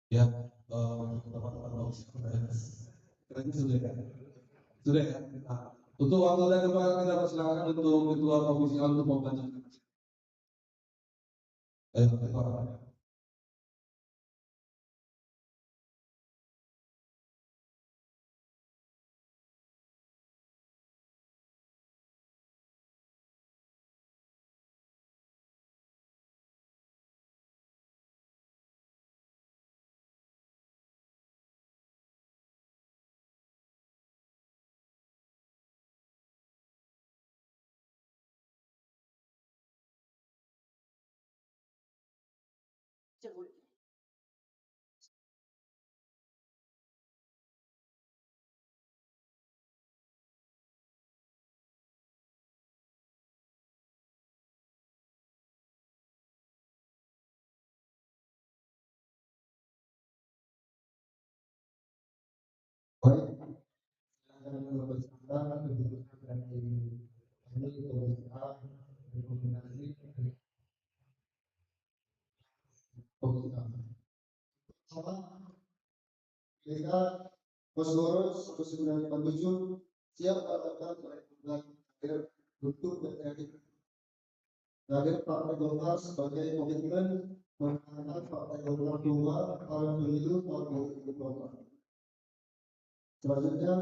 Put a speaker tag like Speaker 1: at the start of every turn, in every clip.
Speaker 1: Ya, teman-teman bagus. Keren sudah ya. Sudah ya. Nah, untuk waktu dan tempat kita persilakan untuk ketua komisi A untuk membacakan. Ketua. Baik, silakan berbicara keputusan dari komisi A rekomendasi komisi A. Sama, kita Bosboros 1947 siap melakukan perekrutan akhir untuk menjadi kader Partai Golkar sebagai komitmen memenangkan Partai Golkar keluar pada pemilu tahun 2024. Selanjutnya,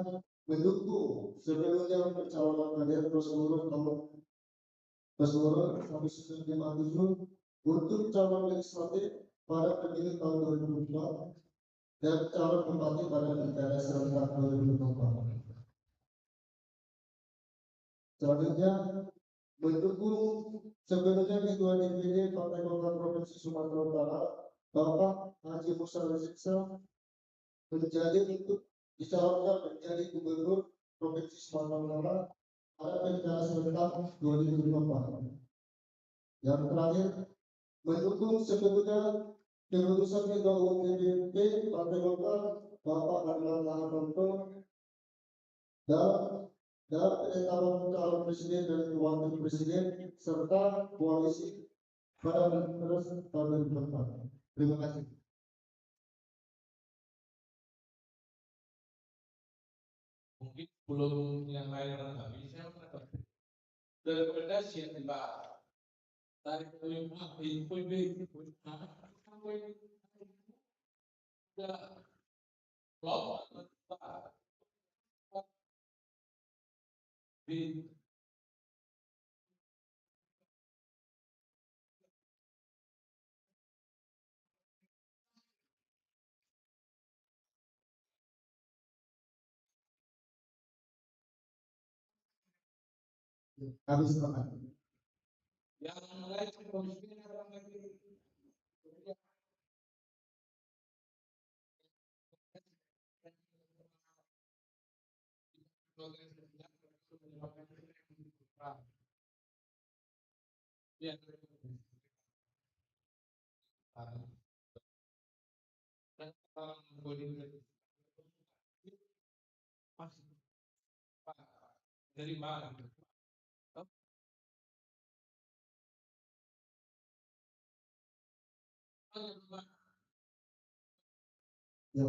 Speaker 1: mendukung sebelumnya pencalonan kader Bosboros nomor Bosboros 1957 untuk calon legislatif pada pemilu tahun 2024 dan calon bupati pada pilkada serentak 2024. Selanjutnya, mendukung sebelumnya Ketua DPD Partai Golkar Provinsi Sumatera Utara, Bapak Haji Musa Rasiksa, menjadi untuk dicalonkan menjadi Gubernur Provinsi Sumatera Utara pada pilkada serentak 2024. Yang terakhir, mendukung sebelumnya keputusan Ketua Umum DPP Partai Golkar, Bapak Erlangga Hartarto, dan penetapan calon presiden dan wakil presiden serta koalisi pada Pilpres tahun 2024. Terima kasih. Mungkin belum yang lain lengkapi, saya mengatakan rekomendasi yang dibahas dari info di habis makan. Yang lain komisinya orang lagi. Ya. Dari mana? Ya.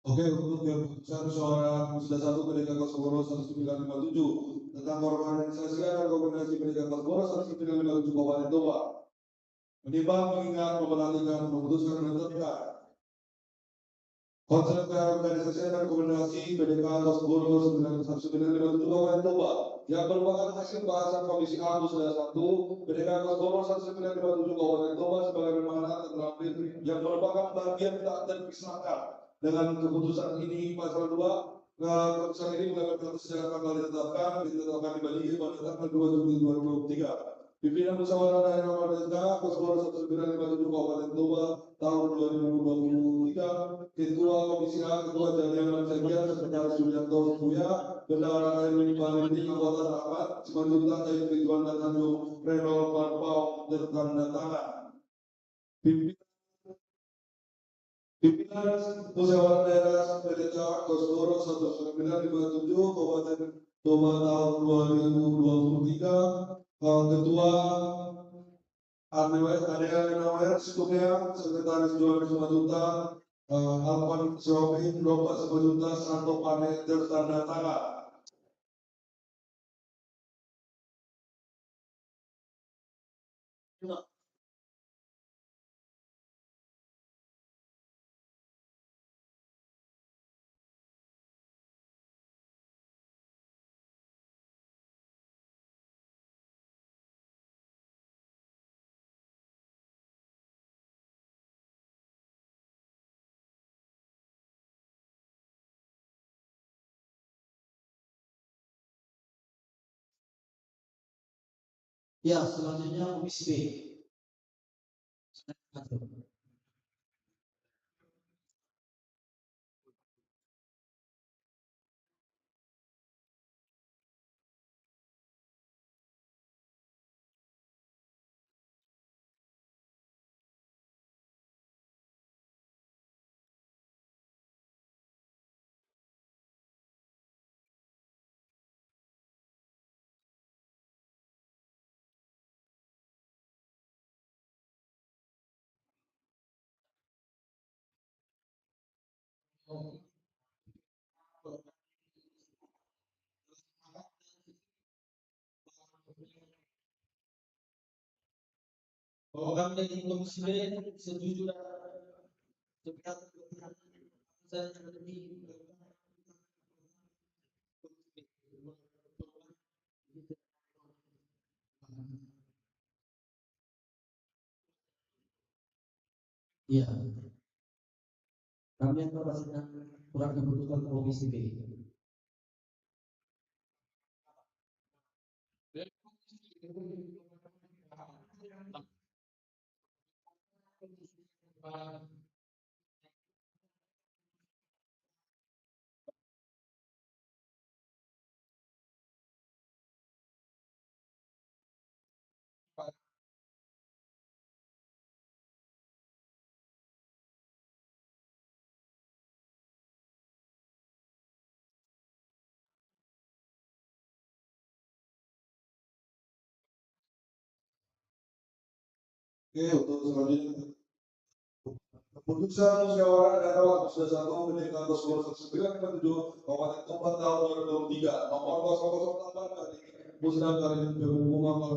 Speaker 1: Oke, untuk keputusan suara sudah satu pendidikan Kosgoro 1957 tentang organisasi dan rekomendasi pendidikan Kosgoro 1957 Kabupaten Toba. Menimbang mengingat memperhatikan memutuskan menentukan konsep organisasi dan rekomendasi pendidikan Kosgoro 1957 Kabupaten Toba yang merupakan hasil bahasan Komisi A sudah satu pendidikan Kosgoro 1957 Kabupaten Toba sebagaimana terlampir yang merupakan bagian tak terpisahkan dengan keputusan ini pasal 2 keputusan ini mulai berlaku sejak tanggal ditetapkan di Bali pada tanggal 2 Juli 2023. Pimpinan musyawarah daerah Merdeka Kosgoro 1957 Kabupaten Toba tahun 2023, Ketua Komisi A, Ketua Jaringan Sekjen Sekretaris Julianto Buya, Bendahara Erwin Palindi, Anggota Rapat, Simanjuntak Tayyip Ridwan dan Tanjung Reno Parpau tertanda tangan. Pimpinan Musyawarah Daerah PDK Kosgoro 1957 Kabupaten Toba tahun 2023, Ketua ADR Situnya, Sekretaris Jualan Juta, Alpan Siwabin, Bapak Sebajuta, Santo Pane, Tanda Tangan.
Speaker 2: Ya, selanjutnya Komisi B. Orang dari Komisi B setuju Iya. Kami akan merasakan kurang keputusan Komisi B.
Speaker 1: Oke, untuk selanjutnya keputusan musyawarah daerah waktu sudah satu PDK Kosgoro 1957 Kabupaten Toba tahun 2023 nomor 008 dari Musda Garing Perhubungan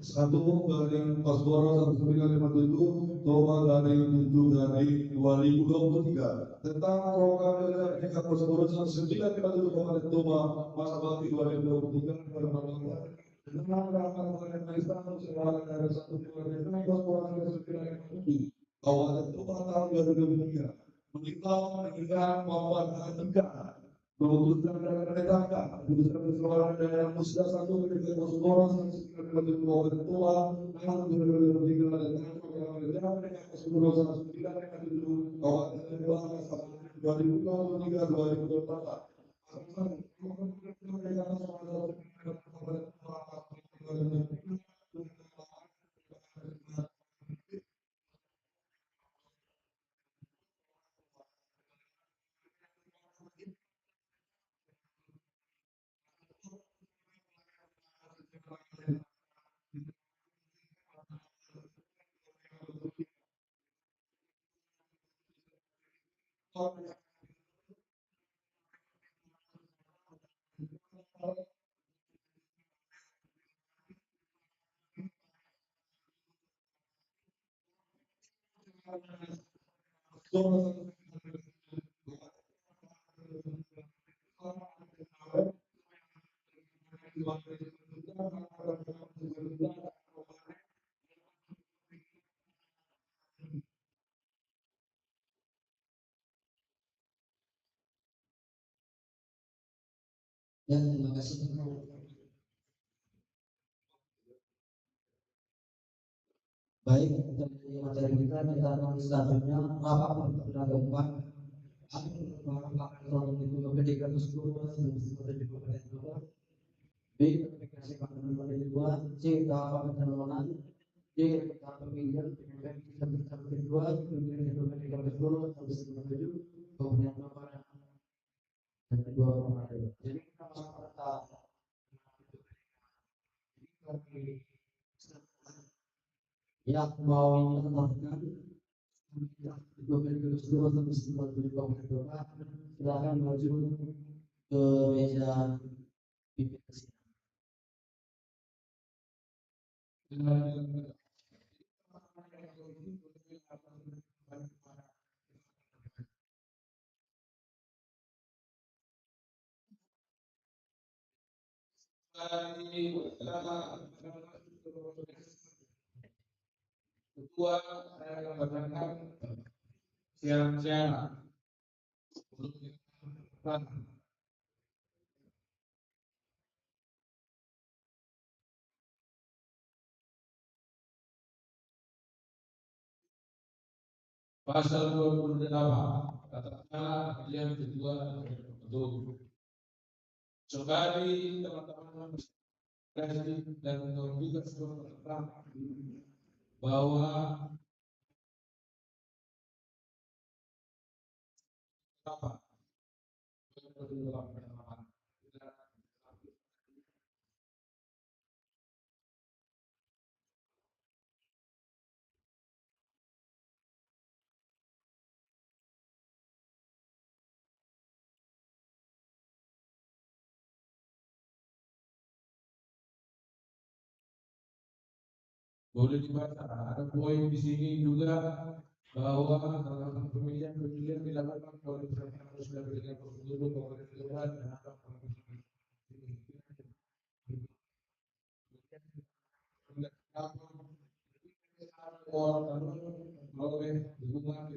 Speaker 1: 1/Kosgoro 1957 Toba Garing 7 Garing 2023 tentang program kerja PDK Kosgoro 1957 Kabupaten Toba masa bakti 2023 dengan rapat organisasi musyawarah daerah 1 PDK Kosgoro 1957 Kabupaten Toba tahun 2023 meninggal maupun meninggal memutuskan dan menetapkan keputusan musyawarah daerah musda 1 PDK Kosgoro 1957 Kabupaten Toba tahun 2023 dan program kerja PDK Kosgoro 1957 Kabupaten Toba masa 2023-2024.
Speaker 2: Dan terima kasih. Baik, dari materi kita akan selanjutnya rapat pada keempat. PDK Kosgoro B. Aplikasi Pemilihan 2 C. Tahapan pencalonan D. Pemilihan kedua, kemudian kedua, habis menuju kemudian dan kedua kemarin. Jadi kita masuk kata yang mau menambahkan silakan maju ke meja pimpinan sidang.
Speaker 1: Ketua saya bacakan siang-siang pasal 28 katakanlah yang kedua betul. Sekali teman-teman presiden dan juga seluruh bahwa apa boleh dibaca. Ada poin di sini juga bahwa dalam pemilihan dilakukan oleh harus dengan prosedur pemerintahan dan oleh hubungan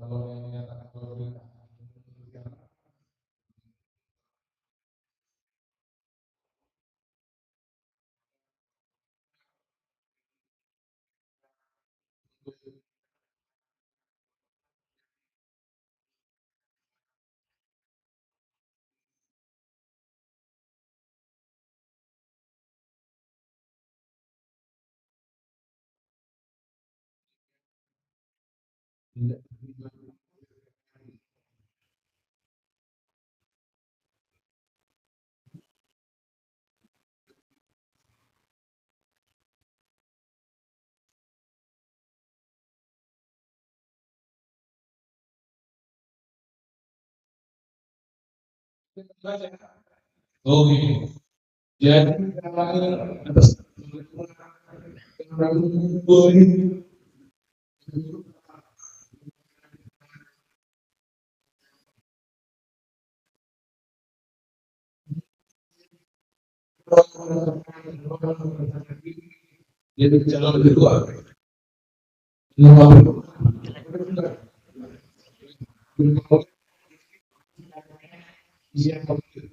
Speaker 1: kalau yang menyatakan oke. Jadi atas jadi calon kedua siapa betul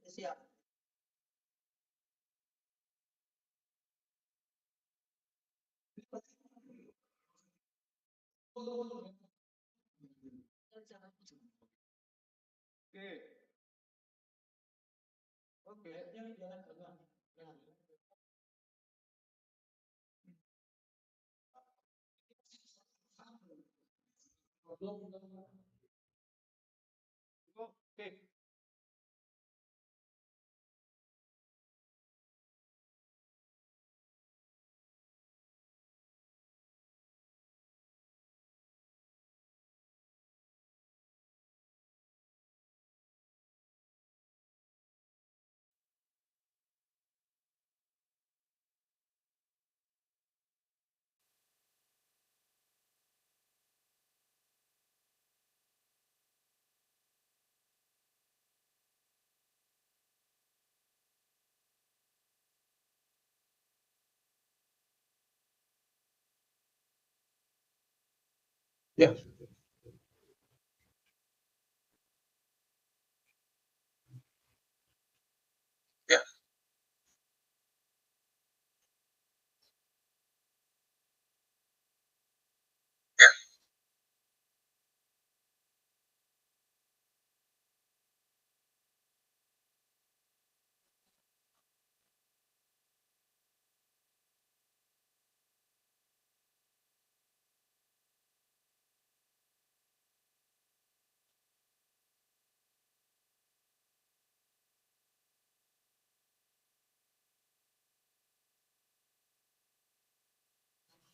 Speaker 2: Siap. Oke.
Speaker 1: Ya. Ya.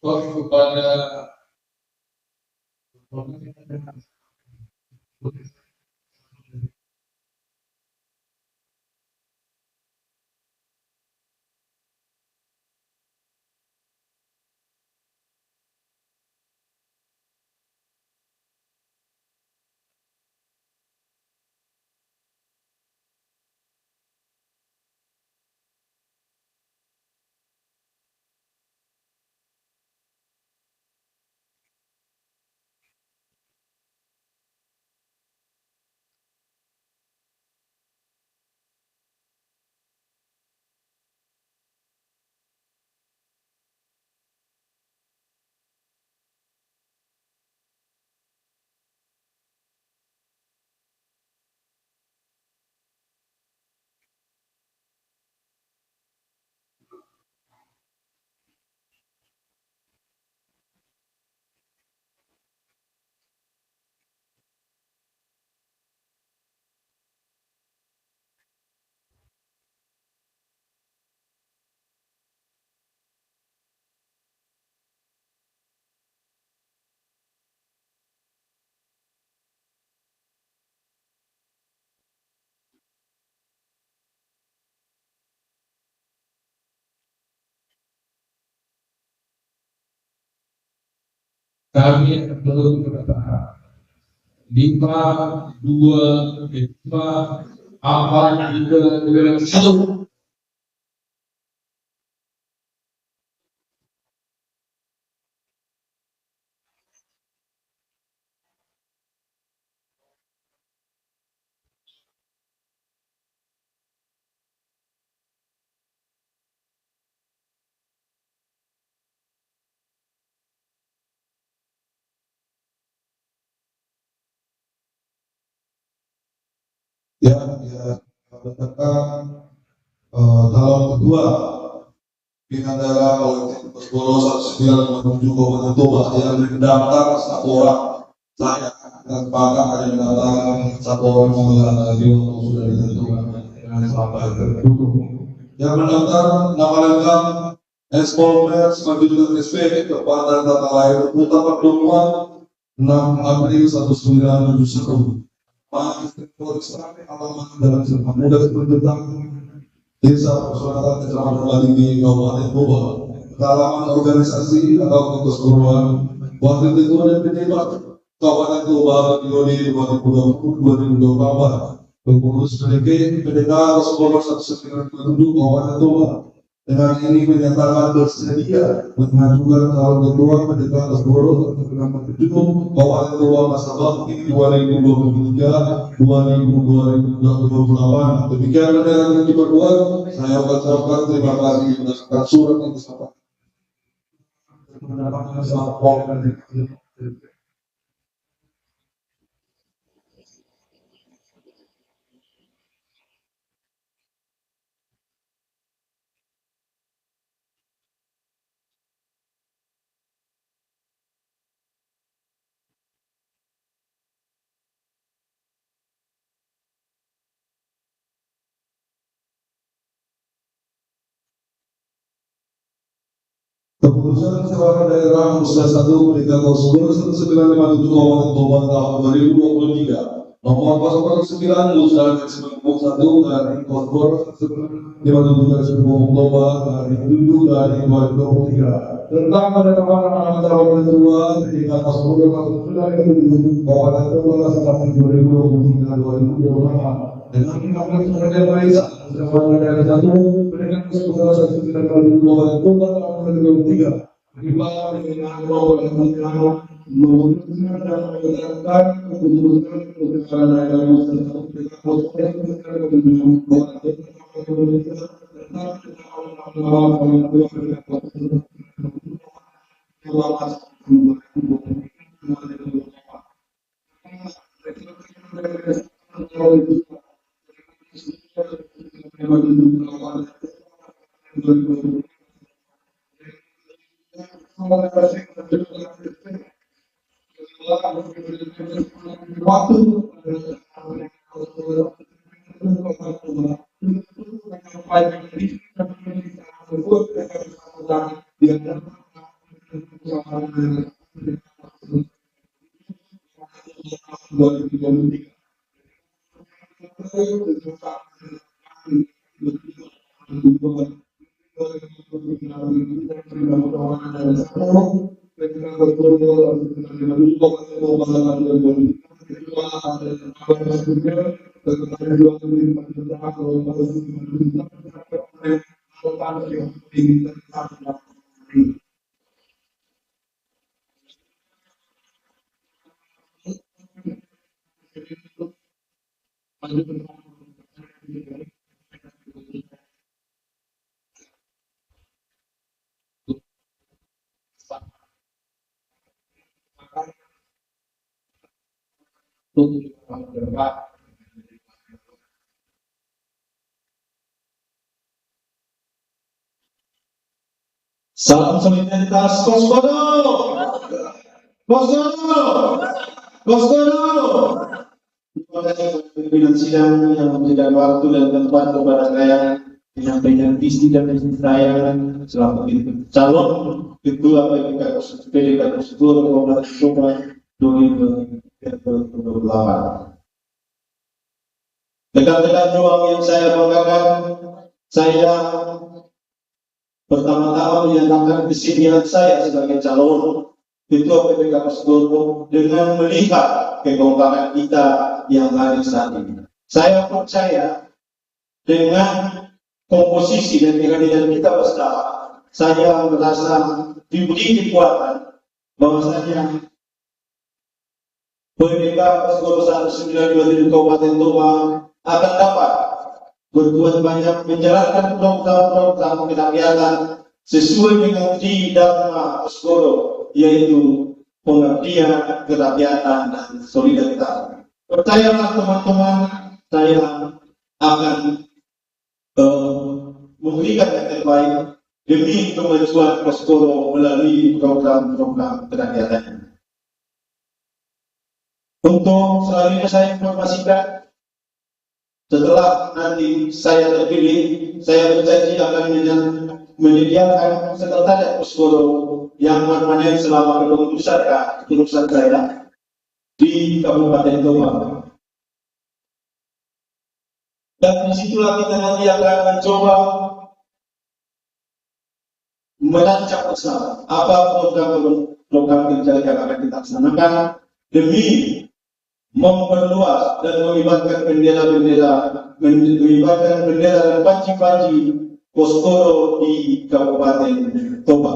Speaker 1: Kepada kami belum berapa 5, 2, 5, 4, 3, 2, 1. Ya, berdasarkan dalam kedua pimpinan daerah kolektif Pesboro 19 menuju Kabupaten Toba yang mendaftar 1 orang, saya dan sepakat ada mendaftar 1 orang lagi untuk sudah ditentukan dengan sampai terduduk. Yang mendaftar nama lengkap Espolmer sebagai juga SP kepada data lahir Kota Pertemuan 6 April 1971. Polrestabes alamat dalam Serta Muda tentang Desa Persuaratan Kecamatan Baligi Kabupaten Toba. Halaman organisasi atau keseluruhan Wakil Ketua dan Pejabat Kabupaten Toba periode 2020-2024. Pengurus PDK Pesboro 1997 Kabupaten Toba. Dengan ini menyatakan bersedia mengajukan calon ketua PDK Kosgoro untuk nomor 7 Kabupaten Toba masa bakti 2023-2028. Demikian dengan yang diperbuat, saya ucapkan terima kasih atas surat yang disampaikan. Keputusan Musyawarah Daerah Musda 1 PDK Kosgoro 1957 Kabupaten Toba tahun 2023 nomor 009 Musda 91 dari Kosgoro 1957 dari Toba dari 7 dari 2023 tentang penetapan nama calon ketua PDK Kosgoro 1957 Kabupaten Toba tahun 2023-2028 dengan mengambil sebagai Maisa Musyawarah Daerah 1 PDK Kosgoro 1957 Kabupaten Toba tahun 2023 bagaimana dengan nomor memutuskan dan menetapkan keputusan keputusan daerah Musda waktu salam solidaritas Kosgoro, Kosgoro, Kosgoro. Terima kasih pimpinan sidang yang memberikan waktu dan tempat kepada saya menyampaikan visi dan misi saya selaku calon ketua PDK Kosgoro Kabupaten Toba 2028. Dekat-dekat ruang yang saya banggakan, saya pertama-tama menyatakan kesediaan saya sebagai calon ketua PPK Kosgoro dengan melihat kegolongan kita yang ada saat ini. Saya percaya dengan komposisi dan kehadiran kita bersama, saya merasa diberi kekuatan bahwasanya PPK Kosgoro 1927 Kabupaten Toba akan dapat berbuat banyak menjalankan program-program kerakyatan sesuai dengan Tridharma Kosgoro, yaitu pengabdian, kerakyatan, dan solidaritas. Percayalah teman-teman, saya akan memberikan yang terbaik demi kemajuan Kosgoro melalui program-program kerakyatan. Untuk selanjutnya saya informasikan, setelah nanti saya terpilih, saya berjanji akan menyediakan sekretariat Kosgoro yang permanen selama kepengurusan saya di Kabupaten Toba. Dan disitulah kita nanti akan mencoba merancang bersama apa program kerja yang akan kita laksanakan demi memperluas dan melibatkan bendera dan panji-panji
Speaker 3: Poskoro di Kabupaten Toba.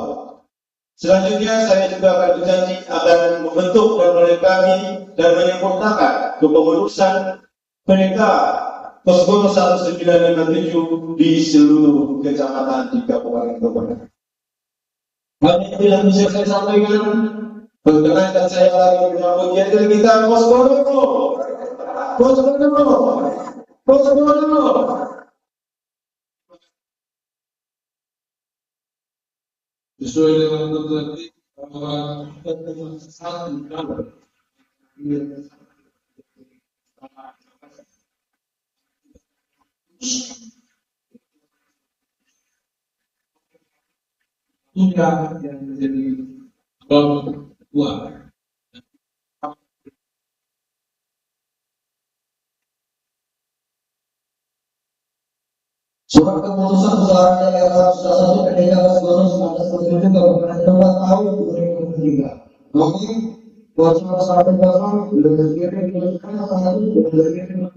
Speaker 3: Selanjutnya saya juga akan berjanji akan membentuk dan melengkapi dan menyempurnakan kepengurusan PDK Poskoro 1957 di seluruh kecamatan di Kabupaten Toba. Hal ini yang bisa saya sampaikan. Perkenankan saya lagi menyambut hadir kita Poskoro.
Speaker 1: Sesuai dengan tertentu bahwa satu kalau sudah yang menjadi kelompok dua.
Speaker 2: Surat keputusan usaha yang 101 PDK Poskoro 1957 Kabupaten Toba tahun 2023. Kami Poskoro 101 sudah berkirim ke salah satu sudah berkirim